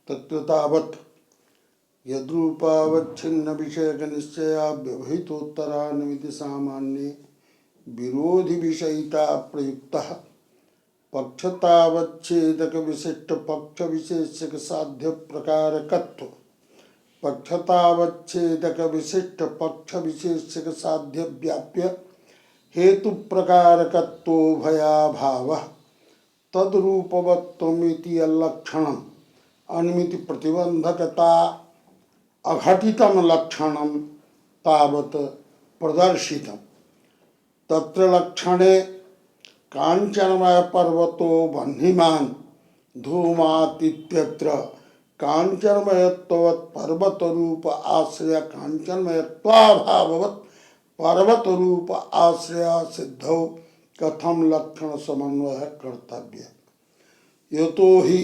तत्र तावत् यद्रूपावच्छिन्न विषयक निश्चया व्यवहितोत्तरान्विति सामान्ये विरोधि विषयिता प्रयुक्तः पक्षतावच्छेदक विशिष्ट पक्ष विशेषक साध्य प्रकारकत्व पक्षतावच्छेदक विशिष्ट पक्ष विशेषक साध्य व्याप्य हेतु प्रकारकत्वो भयाभावः तद्रूपवत्वमिति लक्षणम् अनुमिति प्रतिबंधकता अघटितम लक्षणं तावत् प्रदर्शितम्। तत्र लक्षणे कांचनमय पर्वतो वह्निमान् धूमातित्यत्र कांचनमयत्ववत् पर्वतरूप आश्रय कांचनमयत्वाभाववत् पर्वतरूप आश्रय सिद्धौ कथम लक्षण समन्वय कर्तव्य। यतो हि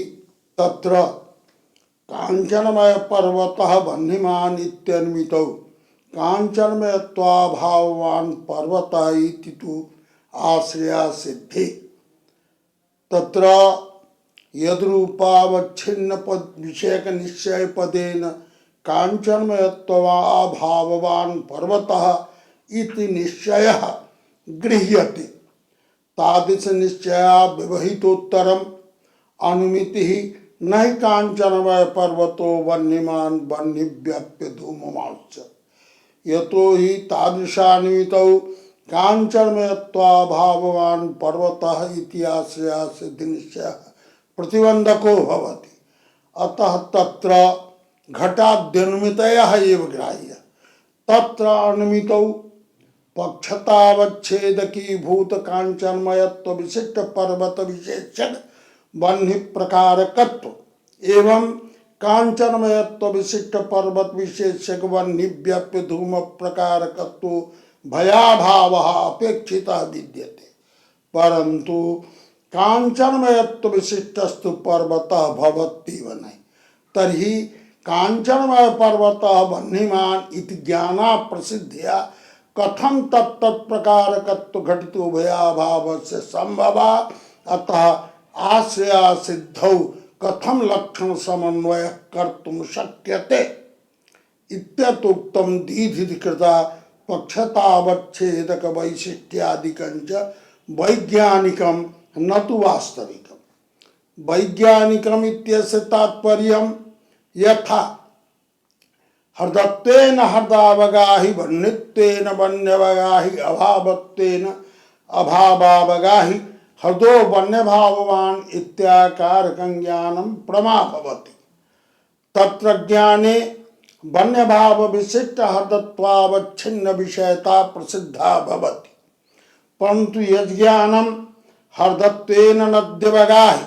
तत्र कांचनमय पर्वतः वह्निमान् इत्यन्वितौ कांचनमयत्वाभाववान् पर्वतः इति तु आश्रया सिद्धि। तत्र यद्रूपावच्छिन्न पद विषयक निश्चय पदेन कांचनमयत्वाभाववान् पर्वतः इति निश्चयः गृह्यते। तादृश निश्चया व्यवहितोत्तरम् अनुमितिः न हि कांचनमय पर्वतो वह्निमान् वह्निव्याप्य धूममांश्च। यतो हि तादृशान्वितौ कांचनमयत्वाभाववान् पर्वतः इति आश्रया सिद्धिनिश्चयः प्रतिबंधको भवति। अतः तत्र घटाद्यनुमितयः एव ग्राह्य। तत्र अनुमितौ पक्षतावच्छेदकी भूत कांचनमयत्व विशिष्ट पर्वत विशेषक वह्नि प्रकारकत्व एवं कांचनमयत्व विशिष्ट पर्वत विशेषक वह्नि व्याप्य धूम प्रकारकत्व भयाभावः अपेक्षितः विद्यते। परंतु कांचनमयत्व विशिष्टस्तु पर्वतः भवत्येव नहि। तर्हि कांचनमय पर्वतः वह्निमान् इति ज्ञाना प्रसिद्ध्या कथम तत्तत्प्रकारकत्व घटितो भयाभावस्य संभवा। अतः आश्रया सिद्धौ कथम लक्षण समन्वय कर्तुं शक्यते इत्यतुक्तं दीधिकृता पक्षतावच्छेदक वैशिष्ट्यादिकञ्च वैज्ञानिकं न तु वास्तविकम्। वैज्ञानिकम् इत्यस्य तात्पर्यं यथा हृदत्वेन हृदावगाहि वह्नित्वेन वह्न्यवगाहि अभावत्वेन अभावावगाहि हृदो वह्न्यभाववान् इत्याकारकं ज्ञानं प्रमा भवति। तत्र ज्ञाने वह्न्यभाव विशिष्ट हृदत्वावच्छिन्न विषयता प्रसिद्धा भवति। परन्तु यज्ञानं हृदत्वेन नद्यवगाहि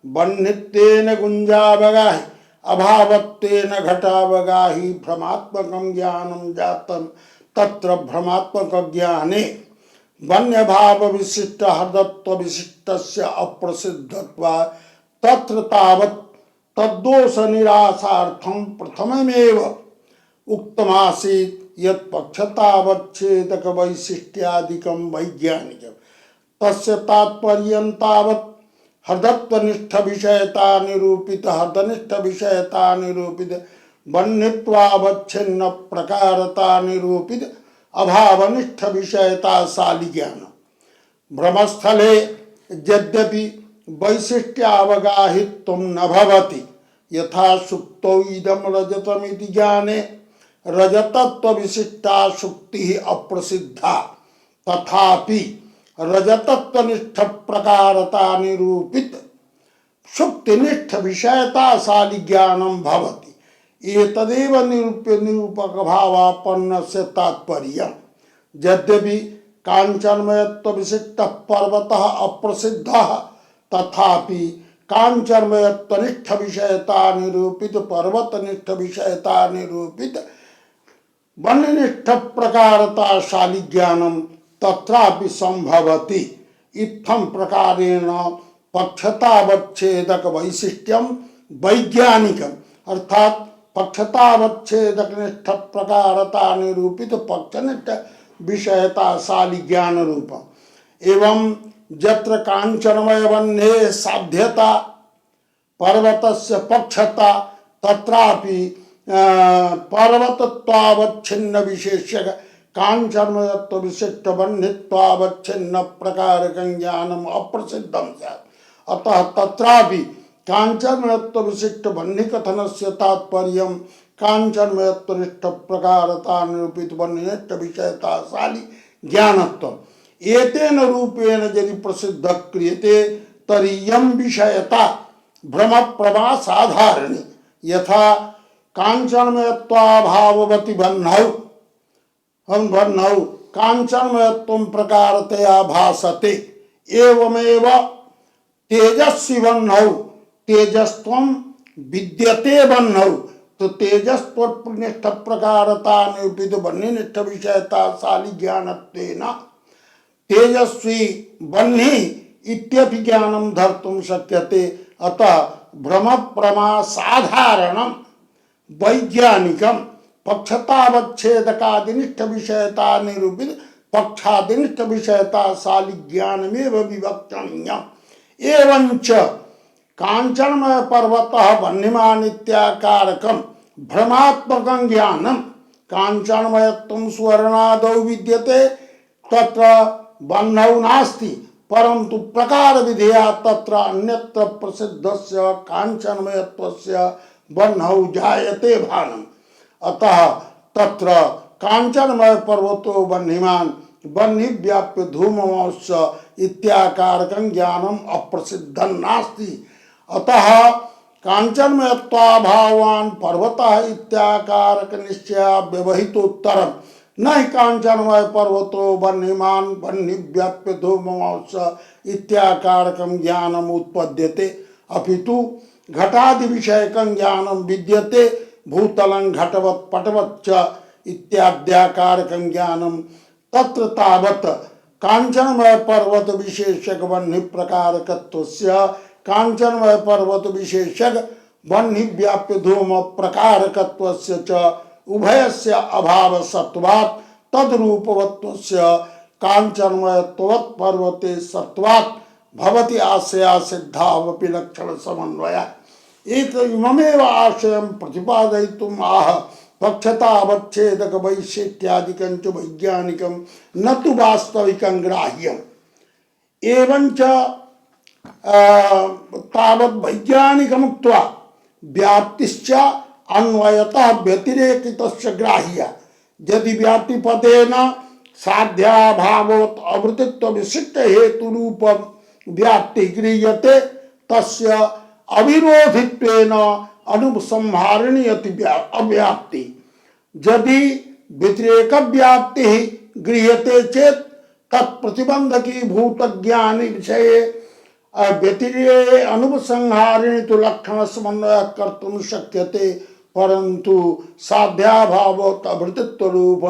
वह्नित्वेन गुञ्जावगाहि अभावत्वेन घटावगाहि भ्रमात्मकं ज्ञानं जातं। तत्र भ्रमात्मक ज्ञाने वह्न्यभाव विशिष्ट हृदत्व विशिष्टस्य अप्रसिद्धत्वात् तत्र तावत् तद्दोष निरासार्थं प्रथममेव उक्तमासीत् यत् पक्षतावच्छेदक वैशिष्ट्यादिकं वैज्ञानिकं। तस्य तात्पर्यं तावत् हृदत्वनिष्ठ विषयता निरूपित हृदनिष्ठ विषयता निरूपित वह्नित्वावच्छिन्न प्रकारता निरूपित अभावनिष्ठ विषयता शाली ज्ञान। भ्रमस्थले यद्यपि वैशिष्ट्यावगाहित्वं न भवति यथा सुक्तौ इदं रजतमिति ज्ञाने रजतत्व विशिष्टा सुक्तिः अप्रसिद्धा तथापि रजतत्वनिष्ठ प्रकारता निरूपित सुक्तिनिष्ठ विषयताशाली ज्ञानं भवति। एतदेव निरूप्य निरूपक भावापन्नस्य तात्पर्यम्। यद्यपि कांचनमयत्व विशिष्ट पर्वतः अप्रसिद्धः तथापि कांचनमयत्वनिष्ठ विषयता निरूपित पर्वतनिष्ठ विषयता निरूपित वह्निनिष्ठ प्रकारता शाली ज्ञानं तत्रापि संभवति। इत्थं प्रकारेण पक्षतावच्छेदक वैशिष्ट्यं वैज्ञानिकम् अर्थात पक्षतावच्छेदक निष्ठ प्रकारता निरूपित पक्षनिष्ठ विषयता शाली ज्ञान रूपम् एवं यत्र कांचनमय वह्नेः साध्यता पर्वतस्य पक्षता तत्रापि पर्वतत्वावच्छिन्न विशेष्य कांचनमयत्व विशिष्ट बन्धित्वावच्छिन्न प्रकारकं ज्ञानम अप्रसिद्धं स्यात्। अतः तत्रापि कांचनमयत्व विशिष्ट बन्धि कथनस्य तात्पर्यं कांचनमयत्वनिष्ठ प्रकारता निरूपित बन्धिनिष्ठ विषयता शाली ज्ञानत्वम्। एतेन रूपेण यदि प्रसिद्ध क्रियते तर्हि यं विषयता भ्रम प्रमा साधारणी यथा कांचनमयत्वाभाववति बन्धौ हम बन्धौ कांचनमयत्वं प्रकारतया भासते एवमेव तेजस्वी बन्धौ तेजस्त्वं विद्यते बन्धौ। तो तेजस्त्वनिष्ठ प्रकारता निरूपित बन्धिनिष्ठ विषयता शाली ज्ञानत्वेन तेजस्वी बन्ही इत्यपि ज्ञानं धर्तुं शक्यते। अतः भ्रम प्रमा साधारणं वैज्ञानिकं पक्षतावच्छेदकादिनिष्ठ विषयता निरूपित पक्षादिनिष्ठ विषयता शाली ज्ञानमेव विवक्षणीयम्। एवंच कांचनमय पर्वतः वह्निमान् इत्याकारकं भ्रमात्मकं ज्ञानं कांचनमयत्वं सुवर्णादौ विद्यते तत्र बन्धौ नास्ति परंतु प्रकार विधेया तत्र अन्यत्र प्रसिद्धस्य कांचनमयत्वस्य बन्धौ जायते भानम्। अतः तत्र कांचनमय पर्वतो बन्धिमान् बन्धि व्याप्य धूमवश्च इत्याकारकं ज्ञानम् अप्रसिद्धं नास्ति। अतः कांचनमयत्वाभावान् पर्वतः इत्याकारक निश्चया व्यवहितोत्तरम् न हि कांचनमय पर्वतो बन्धिमान् बन्धि व्याप्य धूमवश्च इत्याकारकं ज्ञानम् उत्पद्यते अपितु घटादि विषयकं ज्ञानं विद्यते भूतलं घटवत् पटवत् च इत्याद्याकारकं ज्ञानं तत्र तावत् कांचनमय पर्वत विशेषक बन्धि प्रकारकत्वस्य कांचनमय पर्वत विशेषक बन्धि व्याप्य धूम प्रकारकत्वस्य च उभयस्य अभावसत्वात् तद्रूपवत्वस्य कांचनमयत्ववत् पर्वते सत्वात् भवति आशया सिद्धावपि लक्षण समन्वयः। इममेव आशयं प्रतिपादयितुम् आह पक्षतावच्छेदक वैशिष्ट्यादिकं च वैज्ञानिकं न तु वास्तविकं ग्राह्यम्। एवंच तावत् वैज्ञानिकमुक्त्वा व्याप्तिश्च अन्वयतः व्यतिरेकितस्य ग्राह्य। यदि व्याप्तिपदेन साध्याभावोत् अवृत्तित्व विशिष्ट हेतु रूपं व्याप्ति गृह्यते तस्य अविरोधित्वेन अनुसंहारिणी अव्याप्ति। यदि व्यतिरेक व्याप्ति गृह्यते चेत तत्प्रतिबंधकी भूत ज्ञानी विषय व्यतिरेके अनुसंहारिणी तो लक्षण समन्वय कर्तुं शक्यते परंतु साध्याभावोत्वृत्तित्व रूप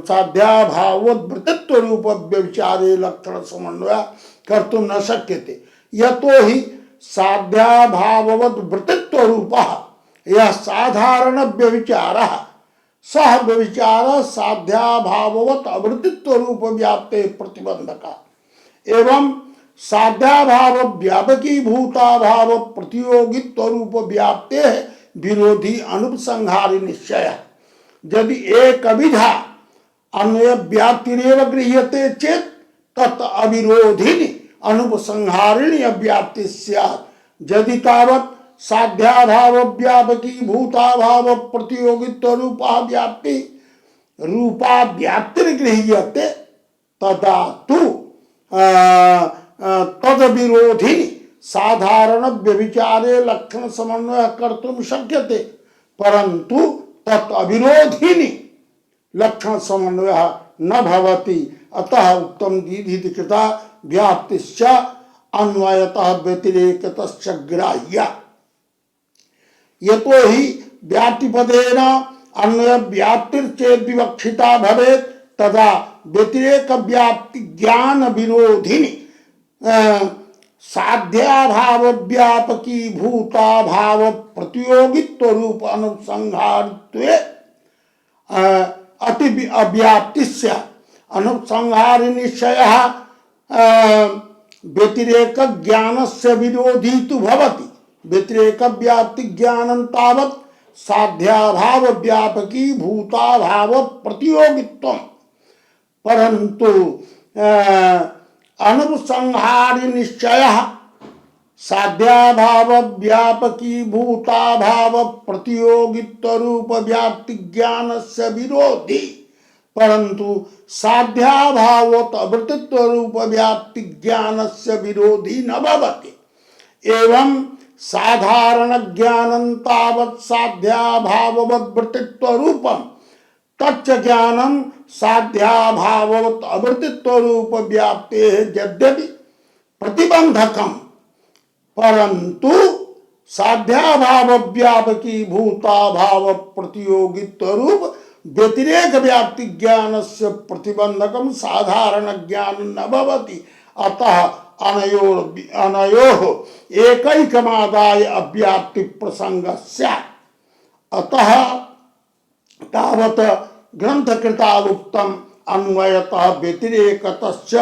साध्याभावोत्वृत्तित्व रूप व्यभिचारे लक्षण समन्वय कर्तुं न शक्यते। यतो हि साध्याभाववद्वृत्तित्व रूपः यह साधारण व्यभिचारः सह व्यभिचारः साध्याभाववत् अवृत्तित्व रूप व्याप्ते प्रतिबंधकः एवं साध्याभाव व्यापकी भूताभाव प्रतियोगित्व रूप व्याप्ते विरोधी अनुपसंहारी निश्चय। यदि एक अभिधा अन्वय व्याप्तिरेव गृह्यते चेत तत् अविरोधिनी अनुपसंहारिणी अव्याप्ति स्यात्। यदि तावत् साध्याभाव व्यापकी भूताभाव प्रतियोगित्व रूपा व्याप्ति रूपा व्याप्तिर्गृह्यते तदा तु तद विरोधी साधारण व्यभिचारे लक्षण समन्वय कर्तुं शक्यते परंतु तत् अविरोधिनी लक्षण समन्वय न भवति। अतः उत्तम दीधिकृता व्याप्तिश्च अन्वयतः व्यतिरेकतश्च ग्राह्य। यतो हि व्याप्तिपदेन अन्वय व्याप्तिर्चेत् विवक्षिता भवेत् तदा व्यतिरेक व्याप्ति ज्ञान विरोधिनी साध्याभाव व्यापकी भूताभाव प्रतियोगित्व रूप अनुसंहारित्वे अति अव्याप्तिस्य अनुसंहारि निश्चयः व्यतिरेक ज्ञानस्य विरोधी तु भवति व्यतिरेक व्याप्ति ज्ञानं तावत् साध्याभाव व्यापकी भूताभाव प्रतियोगित्वं परंतु अनुपसंहारि निश्चयः साध्याभाव व्यापकी भूताभाव प्रतियोगित्व रूप व्याप्ति ज्ञान से विरोधी परंतु साध्याभावोत अवृत्तित्व रूप व्याप्ति ज्ञान से विरोधी न भवति एवं साधारण ज्ञानं तावत् साध्याभाववद्वृत्तित्व रूपं तच्च ज्ञानं साध्याभाववत् अवृत्तित्व रूप व्याप्ते यद्यपि प्रतिबंधकम् परंतु साध्याभाव व्यापकी भूताभाव प्रतियोगित्व रूप व्यतिरेक व्याप्ति ज्ञान से प्रतिबंधकम साधारण ज्ञान न भवति अतः अनयोः एकैकमादाय अव्याप्ति प्रसंग स्यात् अतः तावत् ग्रंथकृतावुक्तम् अन्वयतः व्यतिरेकतश्च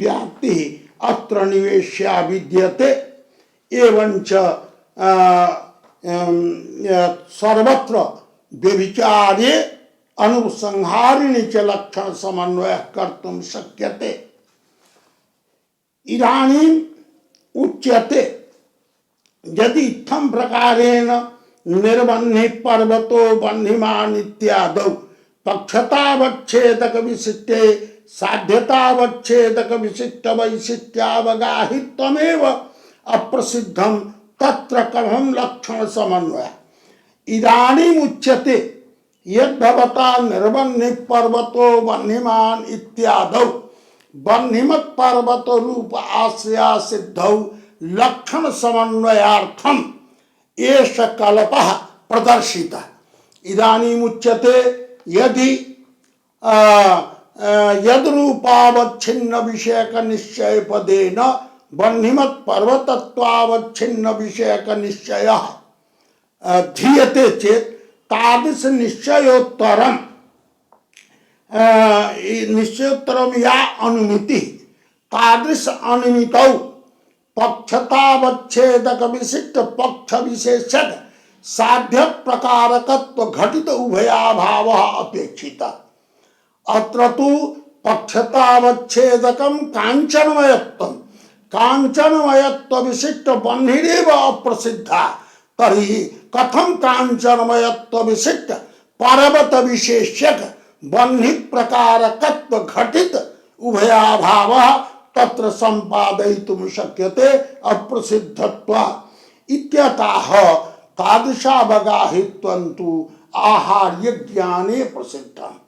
व्याप्ति अत्र निवेश्या विद्यते एवंच सर्वत्र व्यभिचारे अनुसंहारिणी च लक्षण समन्वय कर्तुं शक्यते इदानीं उच्यते यदि इत्थं प्रकारेण निर्बन्धि पर्वतो बन्धिमान् इत्यादौ पक्षतावच्छेदक विशिष्टे साध्यतावच्छेदक विशिष्ट वैशिष्ट्यावगाहित्वमेव अप्रसिद्धम तत्र कथं लक्षण समन्वय इदानीं उच्यते यद्भवता निर्बन्धि पर्वतो बन्धिमान् इत्यादौ बन्धिमत् पर्वत रूप आश्रया सिद्धौ लक्षण समन्वयार्थम एष कल्पः प्रदर्शितः इदानीं उच्यते यदि यद्रूपावच्छिन्न विषयक निश्चय पदेन बन्धिमत् पर्वतत्वावच्छिन्न विषयक निश्चयः धीयते चेत् तादृश निश्चयोत्तरम या अनुमिति तादृश अनुमितौ पक्षतावच्छेदक विशिष्ट पक्ष विशेषक साध्य प्रकारकत्व घटित उभयाभाव अपेक्षिता अत्र तु पक्षतावच्छेदकं कांचनमयत्वं कांचनमयत्व विशिष्ट बन्धिरेव अप्रसिद्धा तर्हि कथं कांचनमयत्व विशिष्ट पर्वत विशेष्यक बन्धि प्रकारकत्व घटित उभयाभाव तत्र संपादयितुं शक्यते अप्रसिद्धत्वात् इत्यतः तादृशावगाहित्वं तु आहार्य ज्ञाने प्रसिद्धम्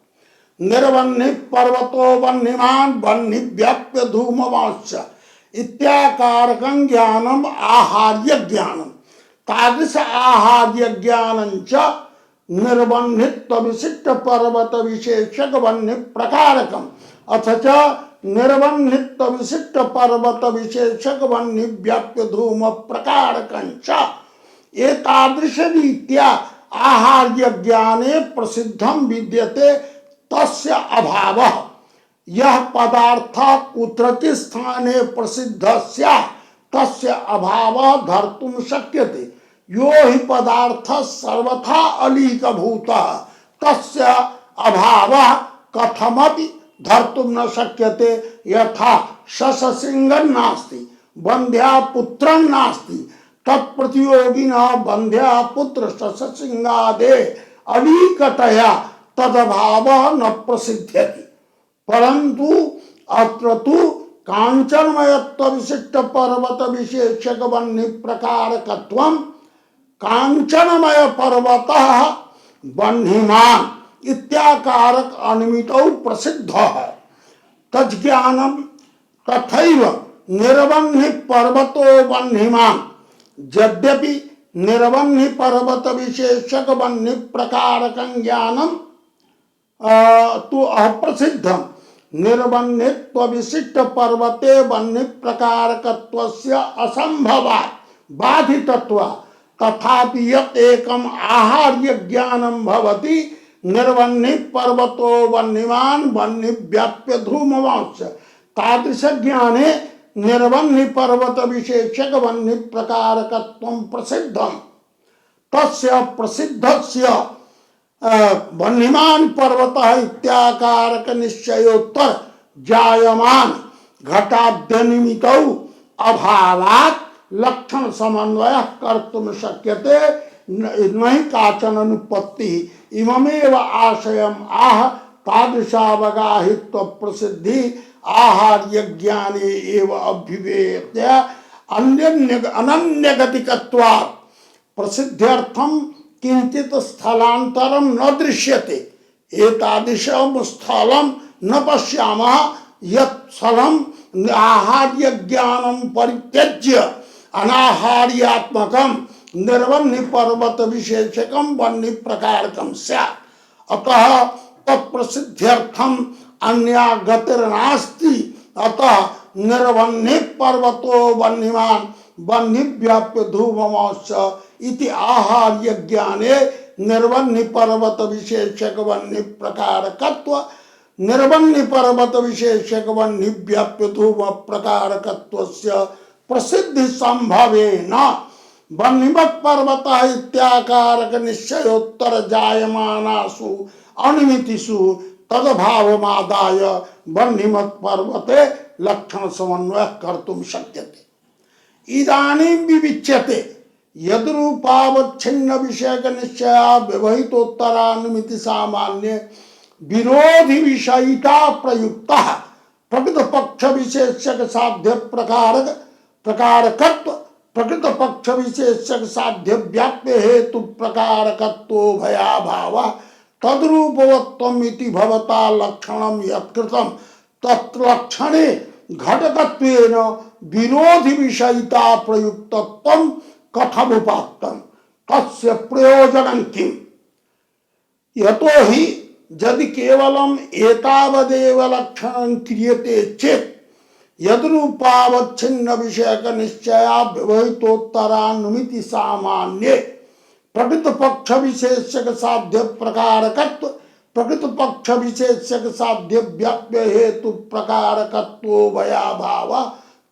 निर्बन्धि पर्वतो बन्धिमान् बन्धि व्याप्य धूमवांश्च इत्याकारकं ज्ञानम् आहार्य ज्ञानम् तादृश आहार्य ज्ञानञ्च निर्बन्धित्व विशिष्ट पर्वत विशेषक बन्धि प्रकारकम् अथ च निर्बन्धित्व विशिष्ट पर्वत विशेषक बन्धि व्याप्य धूम प्रकारकञ्च एतादृश रीत्या आहार्य ज्ञाने प्रसिद्धं विद्यते तस्य अभावः यह पदार्थ कुत्रचित् स्थाने प्रसिद्ध स्यात् तस्य अभावः धर्तुं शक्यते यो हि पदार्थः सर्वथा अलीकभूतः तस्य अभावः कथमपि धर्तुं न शक्यते यथा शशसिंहं नास्ति बन्ध्या पुत्रं नास्ति तत्प्रतियोगिनः बन्ध्या पुत्र शशसिंहादे अलीकतया तदभावः न प्रसिद्ध्यति परंतु अत्र तु कांचनमयत्व विशिष्ट पर्वत विशेषक बन्धि प्रकारकत्वं कांचनमय पर्वतः बन्धिमान् इत्याकारक अनुमितौ प्रसिद्धः तज्ज्ञानं तथैव निर्बन्धि पर्वतो बन्धिमान् यद्यपि निर्बन्धि पर्वत विशेषक बन्धि प्रकारकं ज्ञानं तु अप्रसिद्धं निर्बन्धित्व विशिष्ट पर्वते बन्धि प्रकारकत्वस्य असंभवात् बाधितत्वात् तथापि यत् एकम् आहार्य ज्ञानं भवति निर्बन्धि पर्वतो बन्धिमान् बन्धि व्याप्य धूमवांश्च तादृश ज्ञाने निर्वन्य पर्वत विशेषक वन्य प्रकारकत्वं प्रसिद्धम् तस्य प्रसिद्धस्य वह्निमान पर्वतः इत्याकारक निश्चयोत्तर जायमान घटाद्यनिमितौ अभावात् लक्षण समन्वय कर्तुम शक्यते नहि काचन अनुपत्ति इममेव आशयम आह तादृशावगाहित्व प्रसिद्धि आहार्य ज्ञाने एव अभिवेद्य अनन्यगतिकत्वात् प्रसिद्ध्यर्थम किंचित स्थलांतरम न दृश्यते एतादृशं स्थलं न पश्यामः यत् स्थलं आहार्य ज्ञानं परित्यज्य अनाहार्यात्मकं निर्वन्य पर्वत विशेषकं वन्य प्रकारकं स्यात् अतः तत्प्रसिद्ध्यर्थम अन्या गतिर्नास्ति अतः निर्वन्य पर्वतो वन्यमान वन्य व्याप्य धूममाश्च इति आहार्य ज्ञाने निर्वन्य पर्वत विशेषक वन्य प्रकारकत्व निर्वन्य पर्वत विशेषक वन्य व्याप्य धूम प्रकारकत्वस्य प्रसिद्धि संभवेन वन्यवत् पर्वतः इत्याकारक निश्चयोत्तर जायमानासु अनुमितिषु तद्भावमादाय वन्यवत् पर्वते लक्षण समन्वय कर्तुं शक्यते इदानीं विविच्यते यद्रूपावच्छिन्न विषयक निश्चय व्यवहितोत्तरानुमिति सामान्य विरोधी विषयिता प्रयुक्ता प्रकृत पक्ष विशेषक साध्य प्रकारकत्व प्रकृत पक्ष विशेषक साध्य व्याप्य हेतु प्रकारकत्व भयाभाव तद्रूपवत्वम् इति भवता लक्षणं यत्कृतं तत्लक्षणे घटकत्वेन विरोधी विषयिता प्रयुक्तत्वं कथमुपात्तं तस्य प्रयोजनं किम् यतो हि यदि केवलम् एतावदेव लक्षणं क्रियते चेत् यद्रूपावच्छिन्न विषयक निश्चया व्यवहितोत्तरानुमिति सामान्ये प्रकृत पक्ष विशेषक साध्य प्रकारकत्व प्रकृत पक्ष विशेषक साध्य व्याप्य हेतु प्रकारकत्व भयाभाव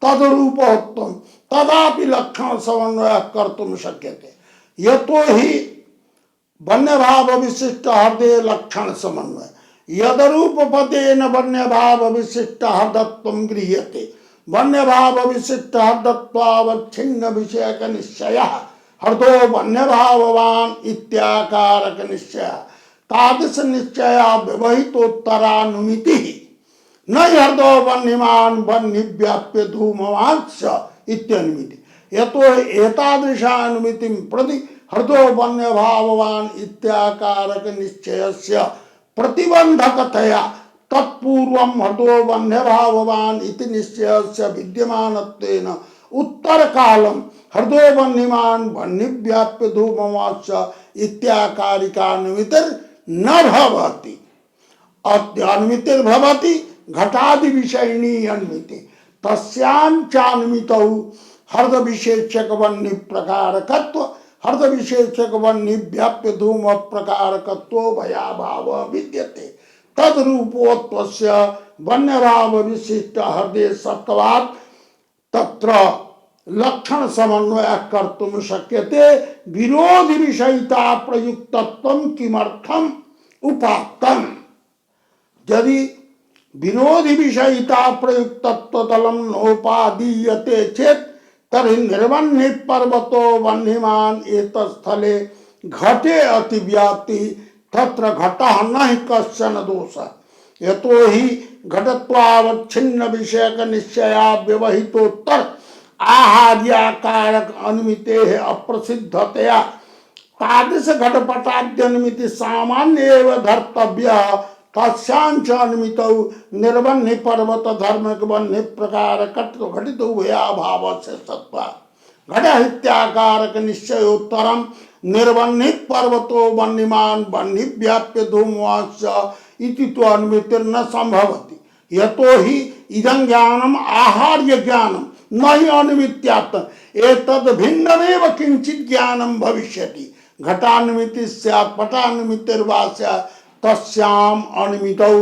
तद्रूपत्वं तदापि लक्षण समन्वय कर्तुं शक्यते यतो हि वन्यभाव विशिष्ट हृदय लक्षण समन्वय यदरूप पदेन वन्यभाव विशिष्ट हृदत्वं गृह्यते वन्यभाव विशिष्ट हृदत्वावच्छिन्न विषयक निश्चयः हृदो वन्यभाववान् इत्याकारक निश्चय तादृश निश्चय व्यवहितोत्तरानुमितिः न हृदो वन्यमान वन्य व्याप्य धूमवांश्च इत्यनुमिति यतो एतादृशानुमितिं प्रति हृदो वन्यभाववान् इत्याकारक निश्चयस्य प्रतिबंधकतया तत्पूर्वं हृदो वन्यभाववान् इति निश्चयस्य विद्यमानत्वेन उत्तरकालं हृदो वन्यमान वन्य व्याप्य धूमवांश्च इत्याकारिकानुमितिर् न भवति अनुमितिर्भवति घटादि विषयिणी अनुमिति तस्यां चानुमितौ हृद विशेषक वन्य प्रकारकत्व हृद विशेषक वन्य व्याप्य धूम प्रकारकत्व भयाभाव विद्यते तद्रूपोत्वस्य वन्यभाव विशिष्ट हृदय सत्वात् तत्र लक्षण समन्वय कर्तुं शक्यते विरोधी विषयिता प्रयुक्तत्वं किमर्थम् उपात्तम् यदि विरोधी विषयिता प्रयुक्तत्वतलं नोपादीयते चेत् तर्हि निर्वन्य पर्वतो वह्निमान् एतत्स्थले घटे अतिव्याप्ति तत्र घटः न हि कश्चन दोषः यतो हि घटत्वावच्छिन्न विषयक निश्चया व्यवहितोत्तर आहार्याकारक अनुमितेः अप्रसिद्धतया तादृश घटपटाद्यनुमिति सामान्य एव धर्तव्यः तस्यांच अनुमितौ निर्वन्य पर्वत धर्मक वन्य प्रकारकत्व घटितो भयाभावस्य सत्त्वात् घटहित्याकारक निश्चयोत्तरं निर्वन्य पर्वतो वन्यमान वन्य व्याप्य धूमवांश्च इति तु अनुमितिर्न संभवति यतो हि इदं ज्ञानम् आहार्य ज्ञानं न हि अनुमित्यात् एतद् भिन्नमेव किंचित् ज्ञानं भविष्यति घटानुमिति स्यात् पटानुमितिर्वा स्यात् तस्याम अनुमितौ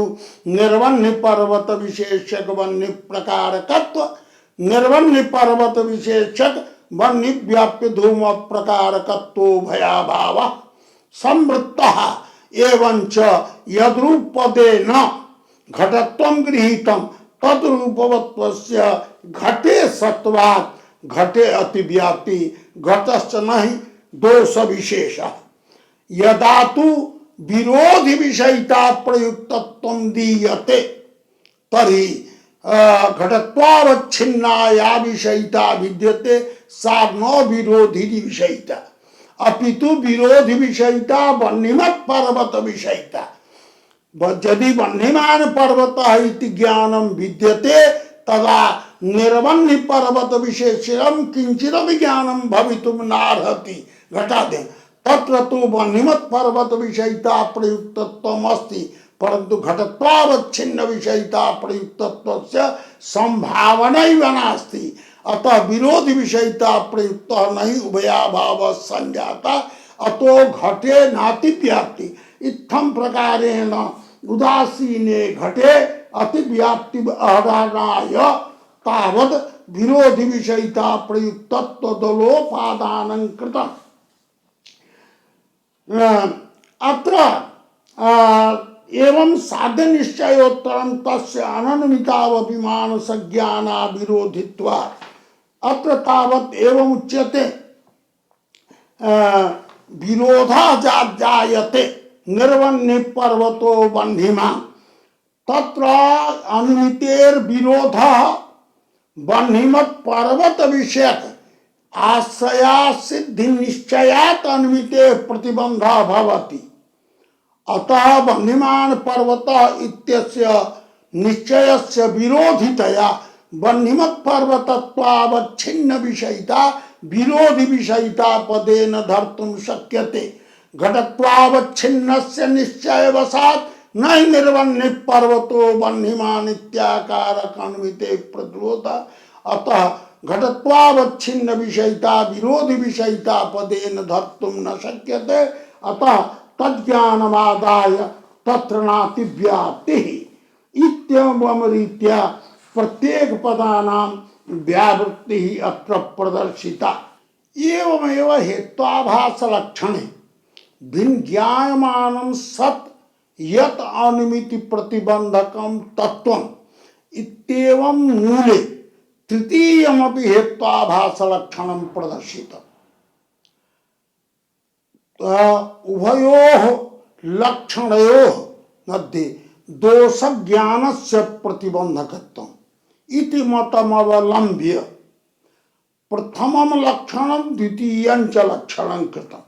निर्वन्य पर्वत विशेषक वन्य प्रकारकत्व निर्वन्य पर्वत विशेषक वन्य व्याप्य धूम प्रकारकत्व भयाभाव संवृत्तः एवंच यद्रूपदेन घटत्वं गृहीतं तद्रूपवत्वस्य घटे सत्वात् घटे अतिव्याप्ति घटश्च नहि दोष विशेष यदा तु विरोधि विषयिता प्रयुक्तत्वं दीयते तर्हि घटत्वावच्छिन्नाया विषयिता विद्यते सा न विरोधि विषयिता अपितु विरोधि विषयिता वह्निमत् पर्वत विषयिता यदि वह्निमान पर्वत इति ज्ञानं विद्यते तदा निर्वह्नि पर्वत विशेषं किंचिदपि ज्ञानं भवितुं नार्हति घटादे तत्र तु वह्निमत् पर्वत विषयिता प्रयुक्तत्वम् अस्ति परंतु घटत्वावच्छिन्न विषयिता प्रयुक्तत्वस्य संभावनैव नास्ति अतः विरोधि विषयिता प्रयुक्त नहीं उभयाभाव संजाता अतो घटे नातिव्याप्ति इत्थं प्रकारेण उदासीने घटे अतिव्याप्ति अहरणाय तावद् विरोधि विषयिता प्रयुक्तत्व दलोपादानं कृतम् अत्र एवं साध्य निश्चयोत्तरं तस्य अनन्वितावपि मानसज्ञाना विरोधित्वात् अत्र तावत् एवं उच्यते विरोधा जायते निर्वन्य पर्वतो वह्निमान् तत्र अन्वितेर विरोधः वह्निमत् पर्वत विषयक आश्रया सिद्धि निश्चयात् अन्विते प्रतिबंधः भवति अतः वह्निमान पर्वत इत्यस्य निश्चयस्य विरोधितया वह्निमत् पर्वतत्वावच्छिन्न विषयिता विरोधि विषयिता पदेन धर्तुं शक्यते घटत्वावच्छिन्नस्य निश्चयवशात् न निर्वन्य पर्वतो वह्निमान इत्याकारकन्विते प्रतिरोध अतः घटत्वावच्छिन्न विषयिता विरोधि विषयिता पदेन धर्तुं न शक्यते अतः तज्ज्ञानमादाय तत्र नातिव्याप्तिः इत्येवं रीत्या प्रत्येक पदानां व्यावृत्तिः अत्र प्रदर्शिता एवमेव हेत्वाभास लक्षणे भिन्ज्ञायमानं सत् यत् अनिमिति प्रतिबंधकं तत्त्वम् इत्येवं मूले तृतीयमपि हेत्वाभास लक्षणं प्रदर्शितम् उभयोः लक्षणयोः मध्ये दोषज्ञानस्य प्रतिबंधकत्वम् इति मतमवलम्ब्य प्रथमं लक्षणं द्वितीयं च लक्षणं कृतम्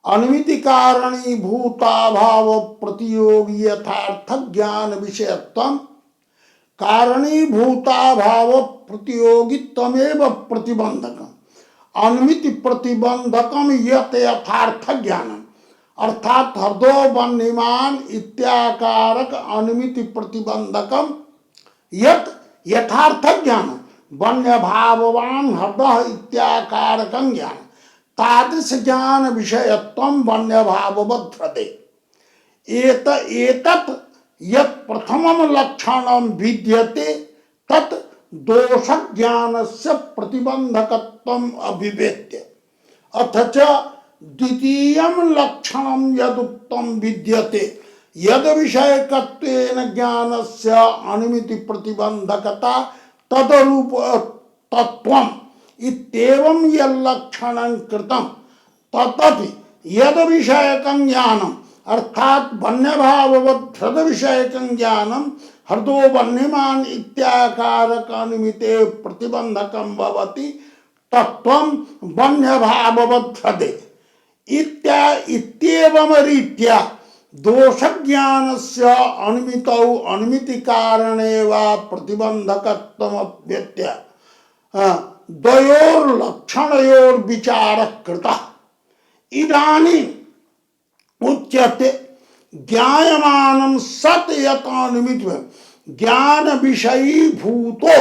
अनुमिति कारणीभूताभाव प्रतियोगी यथार्थ ज्ञान विषयत्वं कारणीभूताभाव प्रतियोगित्वमेव प्रतिबंधकम् अनुमिति प्रतिबंधकम यत यथार्थ ज्ञानम अर्थात हृदो वह्निमान इत्याकारक अनुमिति प्रतिबंधकम यत यथार्थ ज्ञानम वन्य भाववान हृदय इत्याकारकं ज्ञान तादृश ज्ञान विषयत्वं वन्य भाववद् एतत् यत् प्रथमं लक्षणं विद्यते तत् दोष ज्ञानस्य प्रतिबंधकत्वम् अभिवेद्य अथ च द्वितीयं लक्षणं यदुक्तं विद्यते यद विषयकत्वेन ज्ञानस्य अनुमिति प्रतिबंधकता तदरूप तत्त्वम् इत्येवं यल्लक्षणं कृतं तदपि यद विषयकं ज्ञानम् अर्थात वन्यभाववद् हृद विषयकं ज्ञानं हृदो वह्निमान इत्याकारक अनुमिते प्रतिबंधकं भवति तत्त्वं वन्यभाववद् हृदे इत्येवं रीत्या दोषज्ञानस्य अनुमितौ अनुमिति कारणेव प्रतिबंधकत्वमप्यत्य द्वयोर्लक्षणयोर्विचारः कृतः इदानीम् उच्यते ज्ञायमानं सत् यत् अनुमिति ज्ञान विषयी भूतो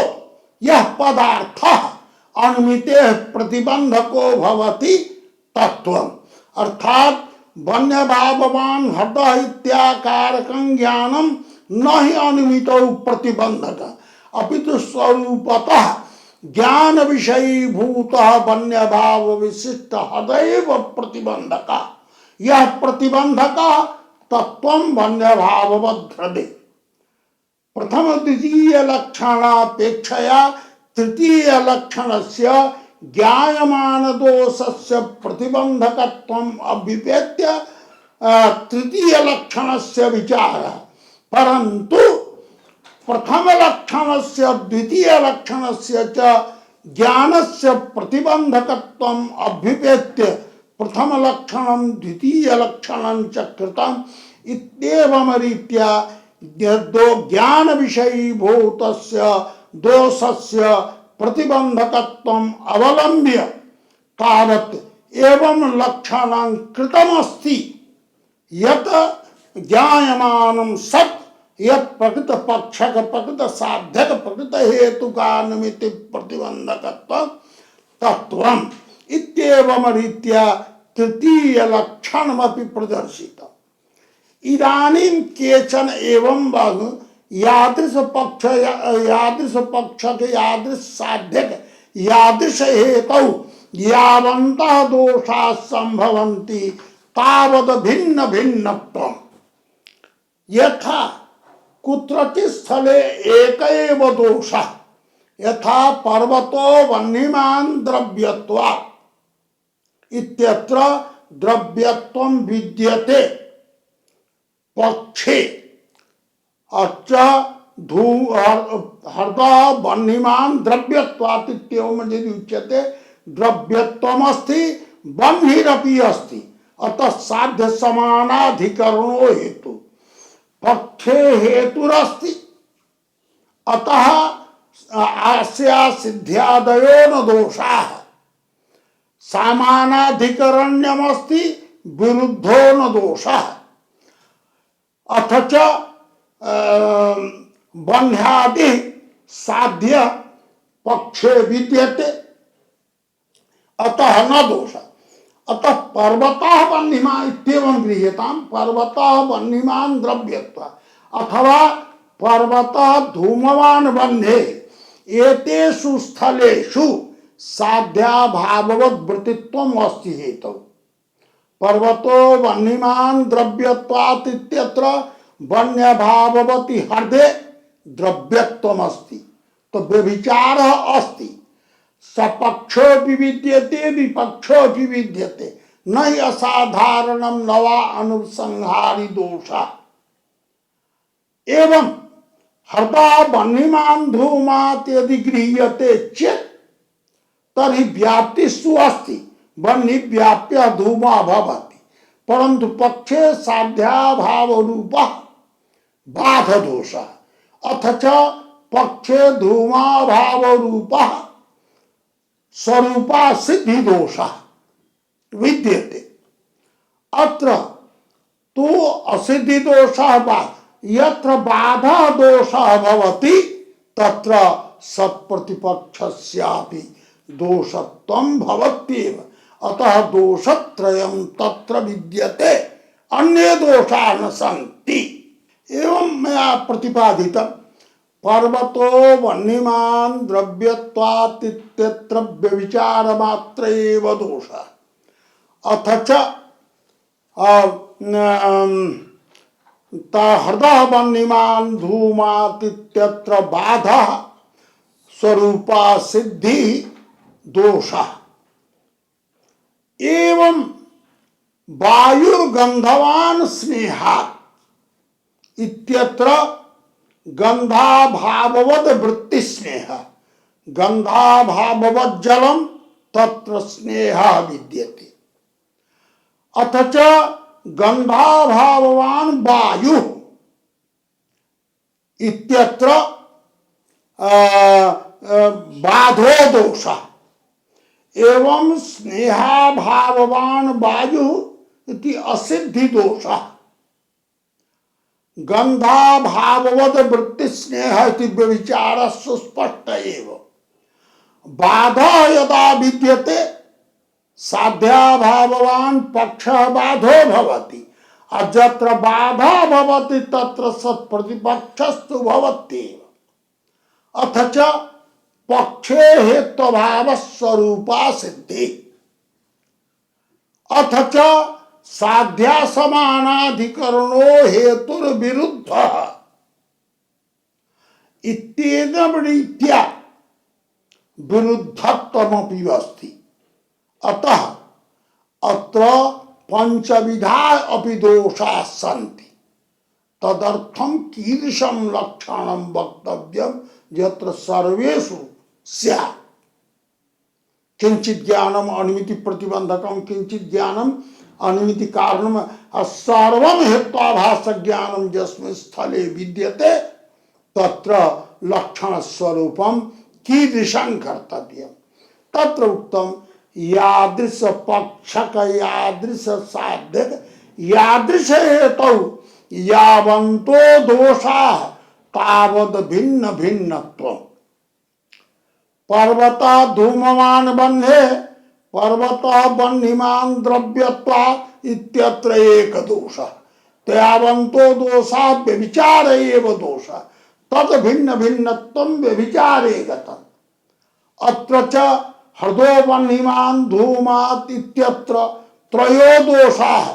यह पदार्थः अनुमितेः प्रतिबंधको भवति तत्त्वम् अर्थात वन्य भाववान हृदय इत्याकारकं ज्ञानं न हि अनुमितौ प्रतिबंधक अपितु स्वरूपतः ज्ञान विषयीभूतः वन्य भाव विशिष्ट हृदय प्रतिबंधक। यह प्रतिबंधक तत्वं वन्य भाववद् हृदय प्रथम द्वितीय लक्षणापेक्षया तृतीय लक्षणस्य ज्ञायमान दोषस्य प्रतिबंधकत्वम् अभिप्रेत्य तृतीय लक्षणस्य विचारः। परन्तु प्रथम लक्षणस्य द्वितीय लक्षणस्य च ज्ञानस्य प्रतिबंधकत्वम् अभिप्रेत्य प्रथम लक्षणं द्वितीय लक्षणं च कृतम् इत्येवं रीत्या दो ज्ञान विषयीभूतस्य दोषस्य प्रतिबंधकत्वम् अवलंब्य तावत् एवं लक्षणं कृतमस्ति यत् ज्ञायमानं सत् यत् प्रकृत पक्षक प्रकृत साध्यक प्रकृत हेतुकानुमिति प्रतिबंधकत्वं तत्वम् इत्येवं रीत्या तृतीय लक्षणमपि प्रदर्शितम्। इदानीं केचन एवं बहु यादृश पक्षक यादृश साध्यक यादृश हेतौ यावन्तः दोषाः सम्भवन्ति तावद् भिन्न भिन्नत्वम्। यथा कुत्रचित् स्थले एक एव दोषः यथा पर्वतो वह्निमान् द्रव्यत्वात् इत्यत्र द्रव्यत्वं विद्यते पक्षे अच्च हृदः वह्निमान् द्रव्यत्वात् इत्येवं यदि उच्यते द्रव्यत्वमस्ति वह्निरपि अस्ति अतः साध्य समानाधिकरणो हेतु पक्षे हेतुरस्ति अतः आस्या सिद्ध्यादयो न दोषाः समानाधिकरण्यमस्ति विरुद्धो न दोषः अथ च वह्न्यादि साध्य पक्षे विद्यते अतः न दोष। अतः पर्वतः वह्निमान् इत्येवं गृह्यताम् पर्वतः वह्निमान् द्रव्यत्वात् अथवा पर्वतः धूमवान् वह्नेः एतेषु स्थलेषु साध्याभाववद् वृत्तित्वम् अस्ति हेतौ। पर्वतो वह्निमान् द्रव्यत्वात् इत्यत्र वन्यभाववति हृदे द्रव्यत्वमस्ति तो व्यभिचारः अस्ति। सपक्षोऽपि विद्यते विपक्षोऽपि विद्यते न हि असाधारणं न वा अनुसंहारी दोषः। एवं हृदः वह्निमान् धूमात् यदि गृह्यते चेत् तर्हि व्याप्तिस्तु अस्ति वह्नि व्याप्य धूमः भवति परन्तु पक्षे साध्याभावरूपः बाधदोषः अथ च पक्षे धूमाभावरूपः स्वरूपा सिद्धि दोषः विद्यते। अत्र तो असिद्धि दोषः यत्र बाधा दोषः भवति तत्र सत्प्रतिपक्षस्यापि दोषत्वं भवत्येव अतः दोषत्रयं तत्र विद्यते अन्ये दोषाः न सन्ति। एवं मया प्रतिपादितं पर्वतो वह्निमान् द्रव्यत्वात् इत्यत्र व्यभिचारमात्र एव दोषः अथ च हृदः वह्निमान् धूमात् इत्यत्र बाधः स्वरूपा सिद्धि दोषः। एवं वायुर्गन्धवान् स्नेहात् इत्यत्र गन्धाभाववद् वृत्ति स्नेह गन्धाभाववद् जलं तत्र स्नेहः विद्यते अथ च गन्धाभाववान् वायुः इत्यत्र बाधो दोषः। एवं स्नेहाभाववान् वायुः इति असिद्धि दोषः गन्धाभाववद् वृत्ति स्नेह इति व्यभिचारः सुस्पष्ट एव। बाधः यदा विद्यते साध्याभाववान् पक्षः बाधो भवति अजत्र बाधा भवति तत्र सत्प्रतिपक्षस्तु भवत्येव अथ च पक्षे हेत्वभाव स्वरूपा सिद्धि अथ च साध्या समानाधिकरणो हेतुर्विरुद्ध इत्येनं रीत्या विरुद्धत्वमपि अस्ति। अतः अत्र पंचविधा अपि दोषाः सन्ति। तदर्थं कीदृशं लक्षणं वक्तव्यं यत्र सर्वेषु स्यात्। किंचित ज्ञानम अनिमिति प्रतिबंधकम किंचित ज्ञानम अनिमिति कारणम सर्वं हेत्वाभास ज्ञानम यस्मिन् स्थले विद्यते तत्र लक्षण स्वरूपम कीदृशं कर्तव्यम। तत्र उक्तम यादृश पक्षक यादृश साध्यक यादृश हेतौ यावन्तो दोषाः तावद् भिन्न भिन्नत्वम्। पर्वता धूमवान बन्हे पर्वतः बह्निमान् द्रव्यत्वात् इत्यत्र एक दोषः तयावन्तो दोषा व्यभिचार एव दोषः तद भिन्न भिन्नत्वं व्यभिचारे गतम्। अत्र च हृदो बह्निमान् धूमात् इत्यत्र त्रयो दोषाः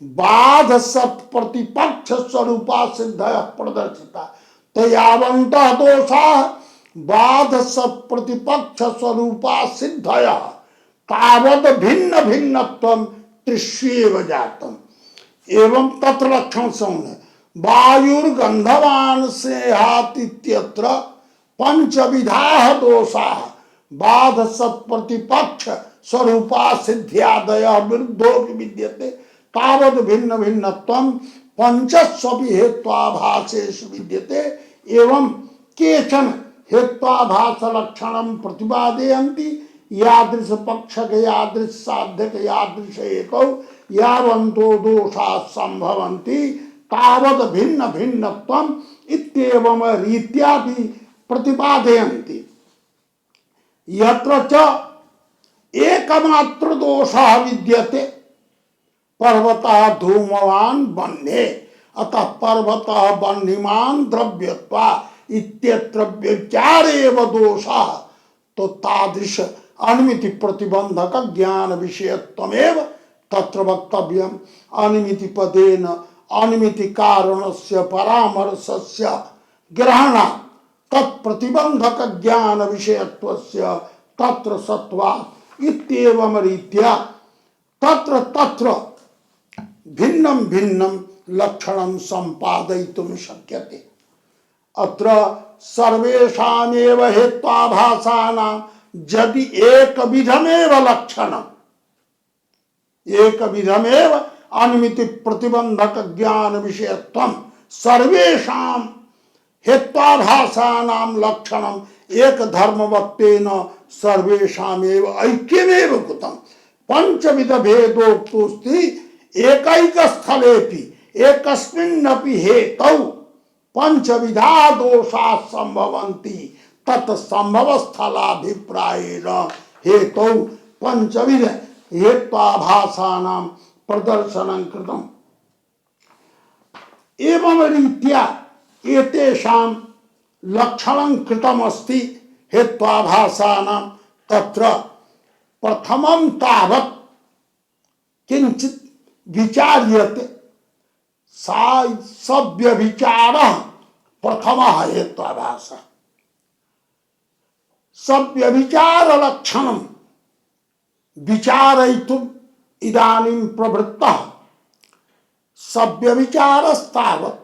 बाध सत् प्रतिपक्ष स्वरूपा सिद्धयः प्रदर्शिता तयावन्तः दोषाः बाध सत् प्रतिपक्ष स्वरूपा सिद्धयः तावद् भिन्न भिन्नत्वं त्रिष्वेव जातम्। एवं तत्र लक्षण सौम्य वायुर्गन्धवान् स्नेहात् इत्यत्र पंचविधाः दोषाः बाध सत् प्रतिपक्ष स्वरूपा सिद्ध्यादयः विरुद्धो विद्यते तावद् भिन्न भिन्नत्वं पंचस्वपि हेत्वाभासेषु विद्यते। एवं केचन हेत्वाभास लक्षणं प्रतिपादयन्ति यादृश पक्षक यादृश साध्यक यादृश एकौ यावन्तो दोषाः सम्भवन्ति तावद् भिन्न भिन्नत्वम् इत्येवं रीत्यादि प्रतिपादयन्ति। यत्र च एकमात्र दोषः विद्यते पर्वतः धूमवान् बन्हे अतः पर्वतः बह्निमान् द्रव्यत्वात् इत्यत्र व्यभिचार एव दोषः तो तादृश अनिमिति प्रतिबंधक ज्ञान विषयत्वमेव तत्र वक्तव्यम्। अनिमिति पदेन अनिमिति कारणस्य परामर्शस्य ग्रहणात् तत्प्रतिबंधक ज्ञान विषयत्वस्य तत्र सत्वात् इत्येवं रीत्या तत्र तत्र भिन्नं भिन्नं लक्षणं सम्पादयितुं शक्यते। अत्र सर्वेषामेव हेत्वाभासानां यदि एकविधमेव लक्षणम् एकविधमेव अनिमिति प्रतिबंधक ज्ञान विषयत्वं सर्वेषां हेत्वाभासानां लक्षणम् एक धर्मवत्तेन सर्वेषामेव ऐक्यमेव कृतं। पंचविध भेदोक्तोऽस्ति एकैक स्थलेपि एकस्मिन्नपि हेतौ पंचविधा दोषा संभवन्ति तत् संभव स्थलाभिप्रायेण हेतौ पंचविध हेत्वाभासानां प्रदर्शनं कृतम्। एवं रीत्या एतेषां लक्षणं कृतमस्ति हेत्वाभासानां। तत्र प्रथमं तावत् किंचित् विचार्यते सव्यभिचारः प्रथमः हेत्वाभासः। सव्यभिचार लक्षणं विचारयितुम् इदानीं प्रवृत्तः। सव्यभिचारस्तावत्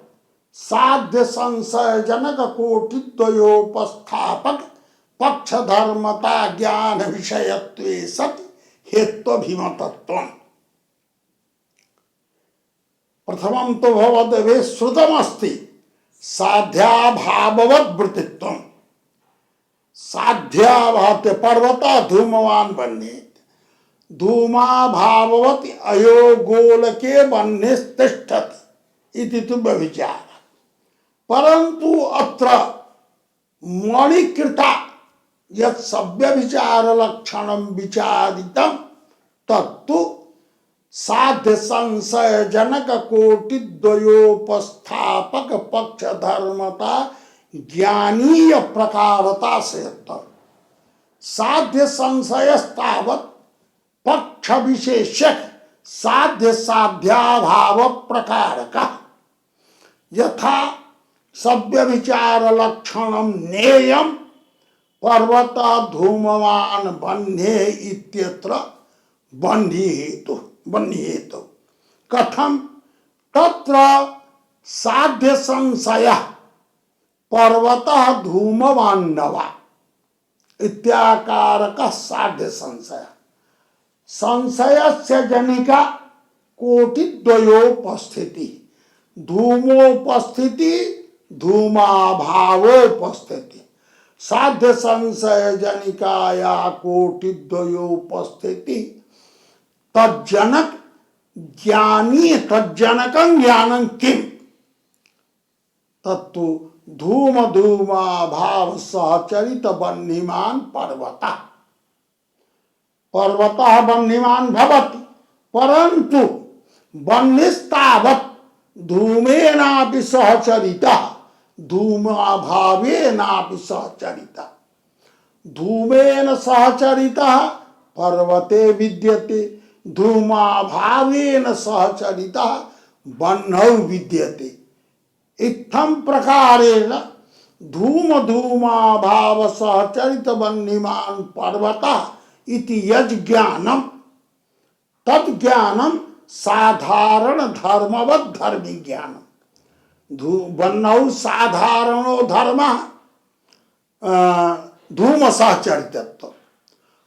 साध्य संशय जनक कोटिद्वयोपस्थापक पक्षधर्मता ज्ञान विषयत्वे सति हेत्वभिमतत्वम्। प्रथमं तो भवद्भिः श्रुतमस्ति साध्याभाववद्वृत्तित्वम्। साध्याभाते पर्वतः धूमवान् बन्हेत् धूमाभाववत् अयो गोलके बन्हेस्तिष्ठति इति तु व्यभिचारः। परन्तु अत्र मणिकृता यत् सव्यभिचारलक्षणं विचारितं तत्तु साध्य संशय जनक कोटिद्वयोपस्थापक पक्ष धर्मता ज्ञानीय प्रकारता से साध्य संशयस्तावत् पक्ष विशेषक साध्य साध्याभाव प्रकार का यथा सभ्य विचार लक्षणम नेयम पर्वत धूमवान बन्हे इत्यत्र बन्ही हेतु कथम तत्र साध्य संशय पर्वत धूमवान्नवा इत्याकारक साध्य संशय संशय से जनिका कोटिद्वयोपस्थिति धूमोपस्थिति धूमाभावोपस्थिति साध्य संशय जनिकाया कोटिद्वयोपस्थिति तज्जनक ज्ञानी तज्जनकं ज्ञानं किम तत्तु धूम धूमा भाव सहचरित बन्हीमान पर्वतः पर्वतः बन्हीमान भवति परंतु बन्हिस्तावत् धूमेनापि सहचरितः धूमाभावेनापि सहचरितः धूमेन सहचरितः पर्वते विद्यते धूमाभावेन सहचरितः बन्हौ विद्यते इत्थं प्रकारेण धूम धूमाभाव सहचरित बन्हीमान पर्वतः इति यज्ञानम तज्ज्ञानम साधारण धर्मवत् धर्मी ज्ञानम बन्हौ साधारणो धर्म धूम सहचरितत्व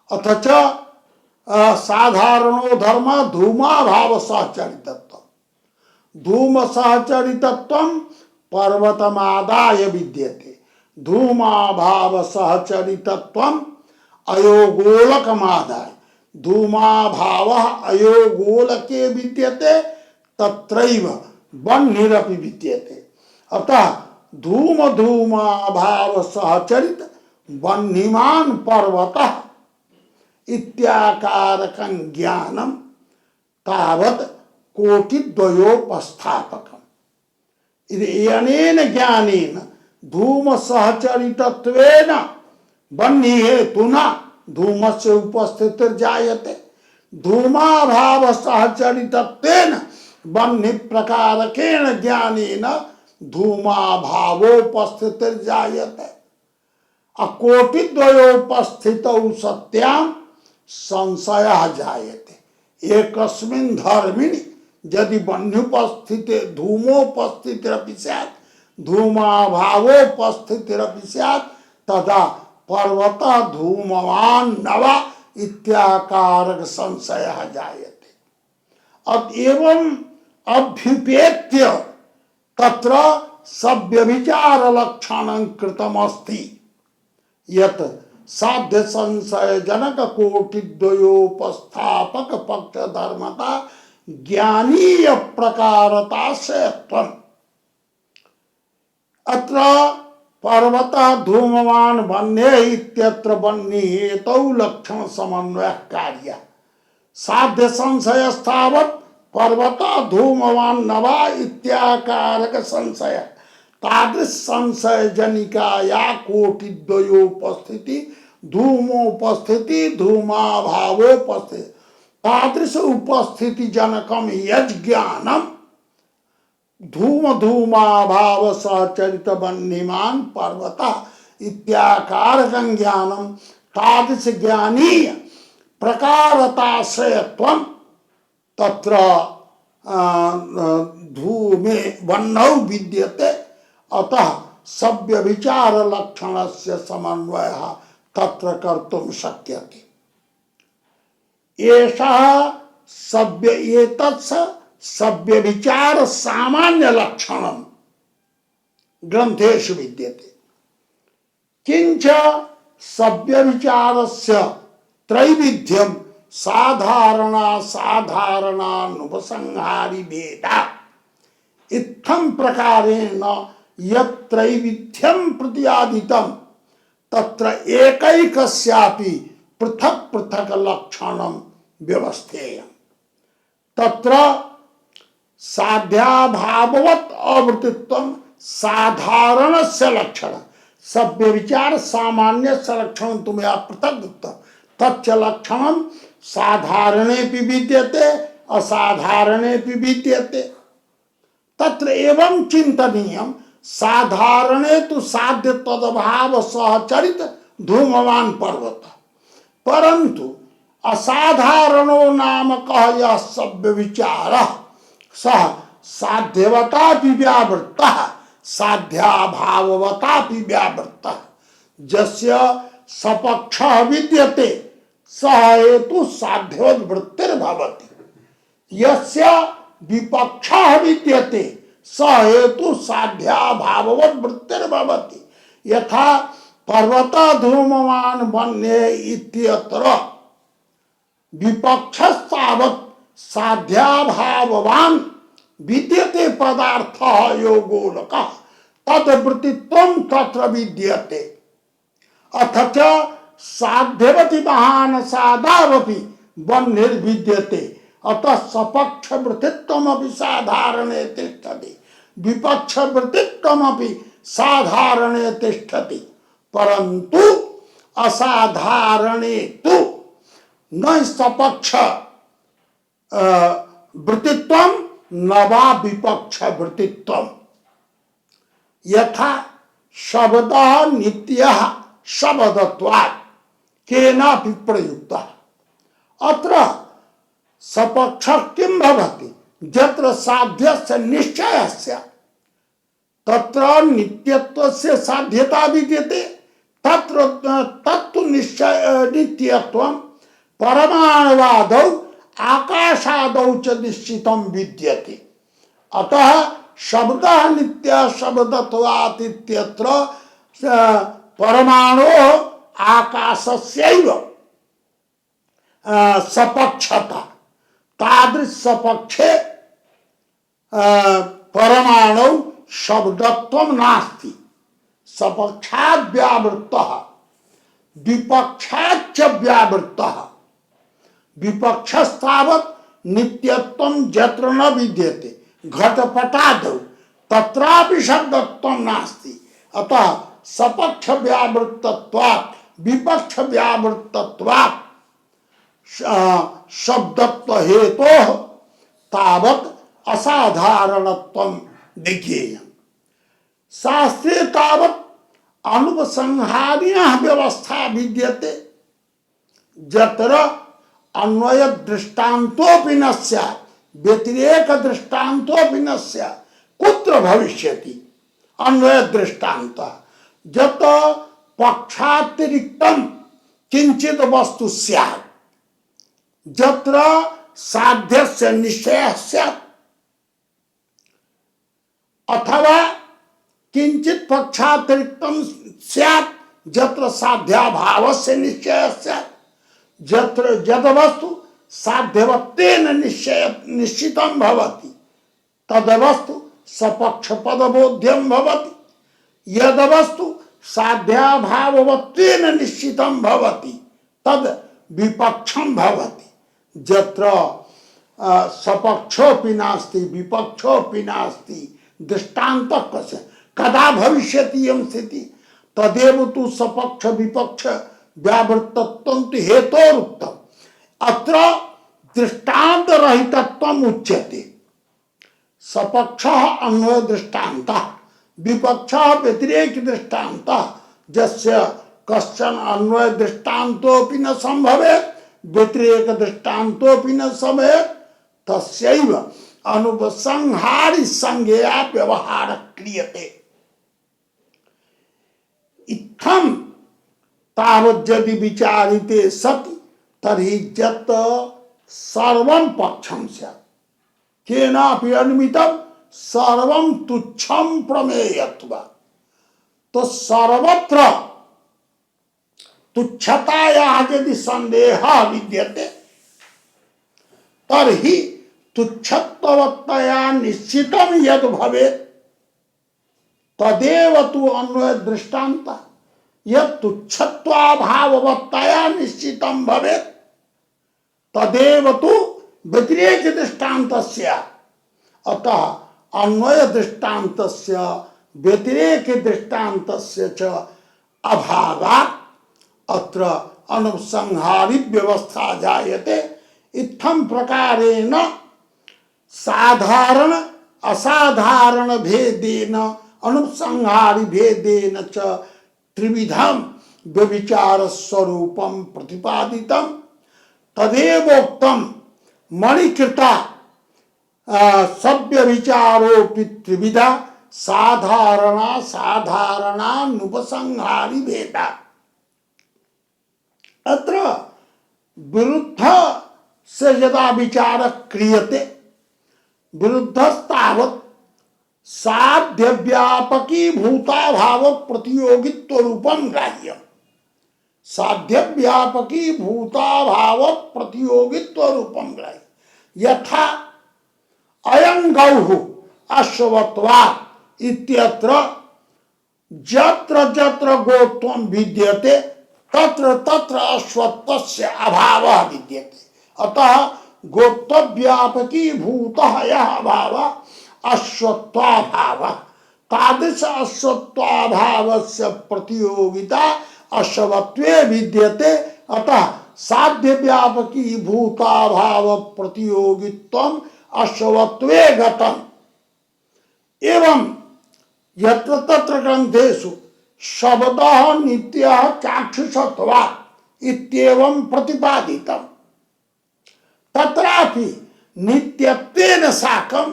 अथ च साधारणो धर्म धूमाभाव सहचरितत्व धूम सहचरितत्वं पर्वतमादाय विद्यते धूमाभाव सहचरितत्वं अयोगोलकमादाय धूमाभावः अयोगोलके विद्यते तत्रैव बन्हिरपि विद्यते अतः धूम धूमाभाव सहचरित बन्हीमान पर्वतः इत्याकारकं ज्ञानं तावत् कोटिद्वयोपस्थापकम् अनेन ज्ञानेन धूम सहचरितत्वेन बन्ही हेतुना धूमस्य उपस्थितिर्जायते धूमाभाव सहचरितत्वेन बन्ही प्रकारकेण ज्ञानेन धूमाभावोपस्थितिर्जायते अकोटिद्वयोपस्थितौ सत्यां संशयः जायते एकस्मिन् धर्मिणि यदि बन्ह्युपस्थिते धूमोपस्थितिरपि स्यात् धूमाभावोपस्थितिरपि स्यात् तदा पर्वतः धूमवान् नवा इत्याकारक संशयः जायते अब एवं अभ्युपेत्य तत्र सव्यभिचार लक्षणं कृतमस्ति यत् साध्य संशय जनक कोटिद्वयोपस्थापक पक्ष धर्मता ज्ञानीय प्रकारता से अत्र पर्वतः धूमवान बन्हे इत्यत्र बन्ही हेतौ लक्षण समन्वय कार्य साध्य संशय स्थावत् पर्वतः धूमवान नवा इत्याकारक संशय तादृश संशय जनिकाया कोटिद्वयोपस्थिति धूमोपस्थिति धूमाभावोपस्थिति तादृश उपस्थिति जनकम यज्ञानम धूम धूमाभाव सहचरित बन्हीमान पर्वतः इत्याकारकं ज्ञानम तादृश ज्ञानीय प्रकारताश्रयत्वं तत्र धूमे बन्हौ विद्यते अतः सव्य विचार लक्षणस्य समन्वयः तत्र कर्तुं शक्यते एषः सव्य विचार सामान्य लक्षणं ग्रंथेषु विद्यते किंच सव्य विचारस्य त्रैविध्यं साधारणानुपसंहारी भेदा इत्थं प्रकारेण यत्रैविध्यं प्रतिपादितं तत्र एकैकस्यापि पृथक पृथक लक्षणं व्यवस्थेयम् तत्र साध्याभाववत् आवृत्तित्वं साधारण से लक्षण सब व्यभिचार सामान्य से लक्षण तुम्हें पृथक तच्च लक्षण साधारणे विद्यते असाधारणे विद्यते तत्र एवं चिंतनीयम साधारणे तो साध्य तदभाव सहचरित धूमवान पर्वत परंतु असाधारणो नाम कह यह सभ्य विचार सह साध्यवता व्यावृत्त साध्याभाववता व्यावृत्त जस्य सपक्ष विद्यते सह हेतु साध्यवद्वृत्तिर्भवति यस्य विपक्ष विद्यते स हेतु साध्याभाववद्वृत्तिर्भवति यथा पर्वत धूमवान वन्य इत्यत्र विपक्षस्तावत् साध्याभाववान विद्यते पदार्थ योगोलक तद्वृत्तित्वं तत्र विद्यते अथ च साध्यवति महान सादावपि वन्यर्विद्यते अतः सपक्ष वृत्तित्वमपि साधारणे तिष्ठति विपक्ष वृत्तित्वमपि साधारणे तिष्ठति परंतु असाधारणे तु न सपक्ष वृत्तित्वं न वा विपक्ष वृत्तित्वं यथा शब्दः नित्यः शब्दत्वात् केनापि प्रयुक्तः अत्र सपक्ष किं भवति यत्र साध्यस्य निश्चयस्य तत्र नित्यत्वस्य साध्यता विद्यते तत्र तत्तु निश्चय नित्यत्वं परमाणुवादौ आकाशादौ च निश्चितं विद्यते अतः शब्दः नित्यः शब्दत्वात् इत्यत्र परमाणोः आकाशस्यैव सपक्षता तादृश सपक्षे परमाणु शब्दत्वं नास्ति सपक्षात् व्यावृत्तः विपक्षाच्च व्यावृत्तः विपक्षस्तावत् नित्यत्वं यत्र न विद्यते घटपटादौ तत्रापि शब्दत्वं नास्ति अतः सपक्ष व्यावृत्तत्वात् विपक्ष व्यावृत्तत्वात् शब्दत्व हेतोः तावत् असाधारणत्वं देखिए शास्त्रे तावत् अनुपसंहारिणः व्यवस्था विद्यते यत्र अन्वय दृष्टान्तोऽपि न स्यात् व्यतिरेक दृष्टान्तोऽपि न स्यात् कुत्र भविष्यति अन्वय दृष्टान्तः यत् पक्षातिरिक्तं किंचित् वस्तु स्यात् यत्र साध्यस्य निश्चयः स्यात् अथवा किंचित् पक्षातिरिक्तं स्यात् यत्र साध्याभावस्य निश्चयः स्यात् यत्र यद वस्तु साध्यवत्तेन निश्चितं भवति तद वस्तु सपक्ष पदबोध्यं भवति यद वस्तु साध्याभाववत्तेन निश्चितं भवति तद विपक्षं भवति यत्र सपक्षोऽपि नास्ति विपक्षोऽपि नास्ति दृष्टान्तः कस्य कदा भविष्यति इयं स्थितिः तदेव तु सपक्ष विपक्ष व्यावृत्तत्वं तु हेतोरुक्तम् अत्र दृष्टान्त रहितत्वम् उच्यते सपक्षः अन्वय दृष्टान्तः विपक्षः व्यतिरेक दृष्टान्तः यस्य कश्चन अन्वय दृष्टान्तोऽपि न संभवेत् व्यतिरेक दृष्टान्तोऽपि न संभवेत् तस्यैव अनुपसंहारि संज्ञया व्यवहारः क्रियते इत्थं तावत् यदि विचारिते सति तर्हि यत् सर्वं पक्षं स्यात् केनापि अनुमितं सर्वं तुच्छं प्रमेयत्वात् तो सर्वत्र तुच्छतायाः यदि संदेहः विद्यते तर्हि तुच्छत्ववत्तया निश्चितं यद् भवेत् तदेव तु अन्वय दृष्टान्तः यत् तुच्छत्वाभाववत्तया निश्चितं भवेत् तदेव तु व्यतिरेक दृष्टान्तस्य अतः अन्वय दृष्टान्तस्य व्यतिरेक दृष्टान्तस्य च अभावात् अत्र अनुसंहारी व्यवस्था जायते। इत्थं प्रकारेण साधारण असाधारण भेदेन अनुसंहारी भेदेन च त्रिविधम व्यभिचार स्वरूपम प्रतिपादितम। तदेवोक्तम मणिकृता सभ्य विचारोपि त्रिविधा साधारणा साधारणानुपसंहारी भेदा। अत्र विरुद्ध से यदा विचार क्रियते विरुद्धस्तावत् साध्य व्यापकी भूताभाव प्रतियोगित्व रूपम ग्राह्यम। साध्य व्यापकी भूताभाव प्रतियोगित्व रूपम ग्राह्य। यथा अयं गौः अश्वत्वात् इत्यत्र जत्र जत्र गोत्वं विद्यते तत्र तत्र अश्वत्वस्य अभावः विद्यते। अतः गोत्व व्यापकी भूतः यः अभावः अश्वत्वाभावः। तादृश अश्वत्वाभावस्य प्रतियोगिता अश्वत्वे विद्यते। अतः साध्य व्यापकी भूताभाव प्रतियोगित्वम् अश्वत्वे गतम्। एवं यत्र तत्र ग्रंथेषु शब्दः नित्यः चाक्षुषत्वात् इत्येवं प्रतिपादितम्। तत्रापि नित्यत्वेन साकं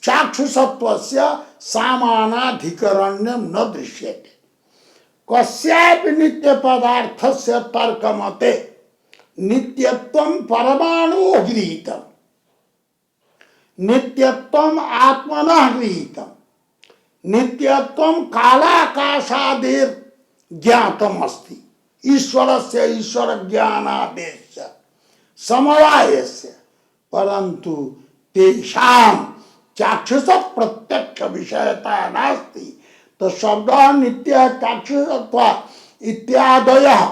चाक्षुषत्वस्य सामानाधिकरण्यं न दृश्यते। कस्यापि नित्य पदार्थस्य तर्कमते नित्यत्वं परमाणुः गृहीतम्, नित्यत्वम् आत्मनः गृहीतम्, नित्यत्वं कालाकाशादिर् ज्ञातम् अस्ति। ईश्वरस्य ईश्वर ज्ञानादेशस्य समवायस्य परंतु तेषां चाक्षुष प्रत्यक्ष विषयता नास्ति। तो शब्द नित्य चाक्षुषत्व इत्यादयः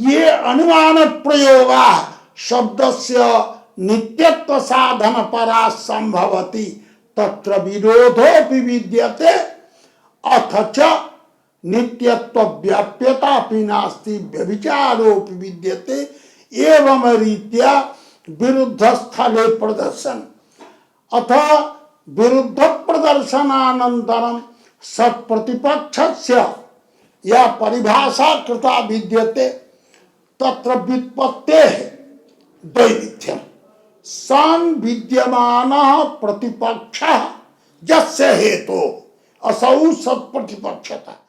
ये अनुमान प्रयोगा शब्दस्य नित्यत्व साधन परा संभवति तत्र विरोधोपि विद्यते। अथ च नित्यत्व व्याप्यतापि नास्ति व्यभिचारोपि विद्यते। एवं रीत्या विरुद्ध स्थले प्रदर्शन अथ विरुद्ध प्रदर्शनानन्तरं सत्प्रतिपक्षस्य या परिभाषा कृता विद्यते तत्र व्युत्पत्तेः दैविध्यम्। सन विद्यमानः प्रतिपक्षः यस्य हेतु असौ सत्प्रतिपक्षता।